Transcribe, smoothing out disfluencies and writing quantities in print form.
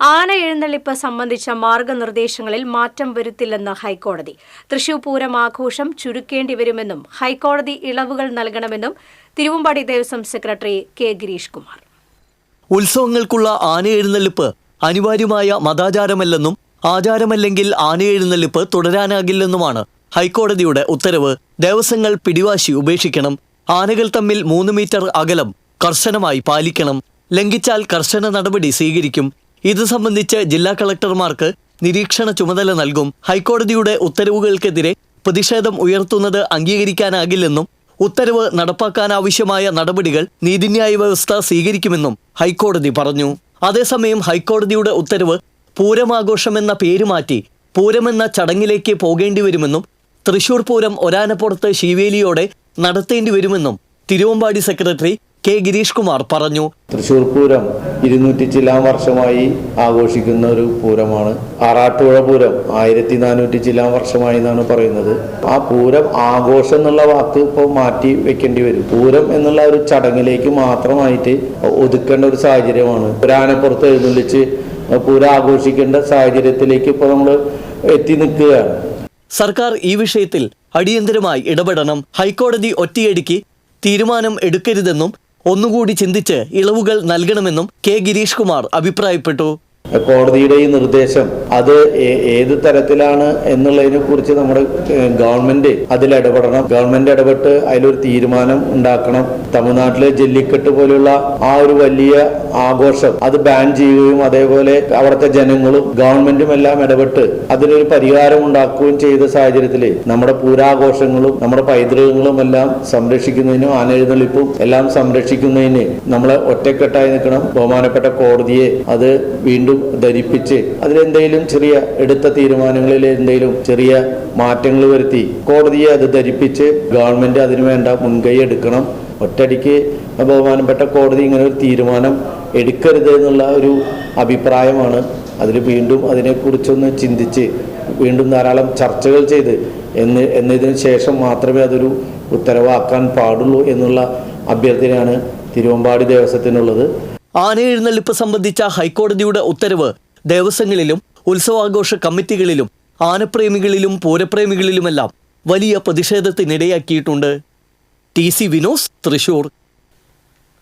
ആന എഴുന്നള്ളിപ്പ് സംബന്ധിച്ച മാർഗനിർദ്ദേശങ്ങളിൽ മാറ്റം വരുത്തില്ലെന്ന് ഹൈക്കോടതി. തൃശൂർ പൂരം ആഘോഷം ചുരുക്കേണ്ടിവരുമെന്നും ഹൈക്കോടതി ഇളവുകൾ നൽകണമെന്നും തിരുവമ്പാടി ദേവസ്വം സെക്രട്ടറി കെ ഗിരീഷ് കുമാർ. ഉത്സവങ്ങൾക്കുള്ള ആന എഴുന്നള്ളിപ്പ് അനിവാര്യമായ മതാചാരമല്ലെന്നും ആചാരമല്ലെങ്കിൽ ആന എഴുന്നള്ളിപ്പ് തുടരാനാകില്ലെന്നുമാണ് ഹൈക്കോടതിയുടെ ഉത്തരവ്. ദേവസ്വങ്ങൾ പിടിവാശി ഉപേക്ഷിക്കണം. ആനകൾ തമ്മിൽ 3 മീറ്റർ അകലം കർശനമായി പാലിക്കണം. ലംഘിച്ചാൽ കർശന നടപടി സ്വീകരിക്കും. ഇത് സംബന്ധിച്ച് ജില്ലാ കളക്ടർമാർക്ക് നിരീക്ഷണ ചുമതല നൽകും. ഹൈക്കോടതിയുടെ ഉത്തരവുകൾക്കെതിരെ പ്രതിഷേധം ഉയർത്തുന്നത് അംഗീകരിക്കാനാകില്ലെന്നും ഉത്തരവ് നടപ്പാക്കാനാവശ്യമായ നടപടികൾ നീതിന്യായ വ്യവസ്ഥ സ്വീകരിക്കുമെന്നും ഹൈക്കോടതി പറഞ്ഞു. അതേസമയം ഹൈക്കോടതിയുടെ ഉത്തരവ് പൂരമാഘോഷമെന്ന പേര് മാറ്റി പൂരമെന്ന ചടങ്ങിലേക്ക് പോകേണ്ടി വരുമെന്നും തൃശൂർ പൂരം ഒരാനപ്പുറത്ത് ശീവേലിയോടെ നടത്തേണ്ടി വരുമെന്നും തിരുവമ്പാടി സെക്രട്ടറി കെ ഗിരീഷ് കുമാർ പറഞ്ഞു. തൃശൂർ പൂരം 200 ചില്ലാൻ വർഷമായി ആഘോഷിക്കുന്ന ഒരു പൂരമാണ്. ആറാട്ടുപുഴ പൂരം 1400 ചില്ലാൻ വർഷമായി എന്നാണ് പറയുന്നത്. ആ പൂരം ആഘോഷം എന്നുള്ള വാക്ക് ഇപ്പോൾ മാറ്റി വെക്കേണ്ടി വരും. പൂരം എന്നുള്ള ഒരു ചടങ്ങിലേക്ക് മാത്രമായിട്ട് ഒതുക്കേണ്ട ഒരു സാഹചര്യമാണ്. ഒരാനപ്പുറത്ത് എഴുന്നള്ളിച്ച് പൂരം ആഘോഷിക്കേണ്ട സാഹചര്യത്തിലേക്ക് ഇപ്പോൾ നമ്മൾ എത്തി നിൽക്കുകയാണ്. സർക്കാർ ഈ വിഷയത്തിൽ അടിയന്തരമായി ഇടപെടണം. ഹൈക്കോടതി ഒറ്റയടിക്ക് തീരുമാനം എടുക്കരുതെന്നും ഒന്നുകൂടി ചിന്തിച്ച് ഇളവുകൾ നൽകണമെന്നും കെ ഗിരീഷ് കുമാർ അഭിപ്രായപ്പെട്ടു. കോടതിയുടെ ഈ നിർദ്ദേശം അത് ഏത് തരത്തിലാണ് എന്നുള്ളതിനെ കുറിച്ച് നമ്മുടെ ഗവൺമെന്റ് അതിൽ ഇടപെടണം. ഗവൺമെന്റ് ഇടപെട്ട് അതിലൊരു തീരുമാനം ഉണ്ടാക്കണം. തമിഴ്നാട്ടിലെ ജല്ലിക്കെട്ട് പോലുള്ള ആ ഒരു വലിയ ആഘോഷം അത് ബാൻ ചെയ്യുകയും അതേപോലെ അവിടുത്തെ ജനങ്ങളും ഗവൺമെന്റും എല്ലാം ഇടപെട്ട് അതിനൊരു പരിഹാരം ഉണ്ടാക്കുകയും ചെയ്ത സാഹചര്യത്തിൽ നമ്മുടെ പൂരാഘോഷങ്ങളും നമ്മുടെ പൈതൃകങ്ങളും എല്ലാം സംരക്ഷിക്കുന്നതിനും ആനെഴുന്നള്ളിപ്പും എല്ലാം സംരക്ഷിക്കുന്നതിന് നമ്മളെ ഒറ്റക്കെട്ടായി നിൽക്കണം. ബഹുമാനപ്പെട്ട കോടതിയെ അത് വീണ്ടും ധരിപ്പിച്ച് അതിലെന്തെങ്കിലും ചെറിയ എടുത്ത തീരുമാനങ്ങളിൽ എന്തെങ്കിലും ചെറിയ മാറ്റങ്ങൾ വരുത്തി കോടതിയെ അത് ധരിപ്പിച്ച് ഗവൺമെന്റ് അതിനുവേണ്ട മുൻകൈ എടുക്കണം. ഒറ്റയടിക്ക് ബഹുമാനപ്പെട്ട കോടതി ഇങ്ങനെ ഒരു തീരുമാനം എടുക്കരുത് എന്നുള്ള ഒരു അഭിപ്രായമാണ്. അതിൽ വീണ്ടും അതിനെക്കുറിച്ചൊന്ന് ചിന്തിച്ച് വീണ്ടും ധാരാളം ചർച്ചകൾ ചെയ്ത് എന്നതിന് ശേഷം മാത്രമേ അതൊരു ഉത്തരവാക്കാൻ പാടുള്ളൂ എന്നുള്ള അഭ്യർത്ഥനയാണ് തിരുവമ്പാടി ദേവസ്വത്തിനുള്ളത്. ആന എഴുന്നള്ളിപ്പ് സംബന്ധിച്ച ഹൈക്കോടതിയുടെ ഉത്തരവ് ദേവസ്വങ്ങളിലും ഉത്സവാഘോഷ കമ്മിറ്റികളിലും ആനപ്രേമികളിലും പൂരപ്രേമികളിലുമെല്ലാം വലിയ പ്രതിഷേധത്തിനിടയാക്കിയിട്ടുണ്ട്. TC വിനോസ്, തൃശൂർ.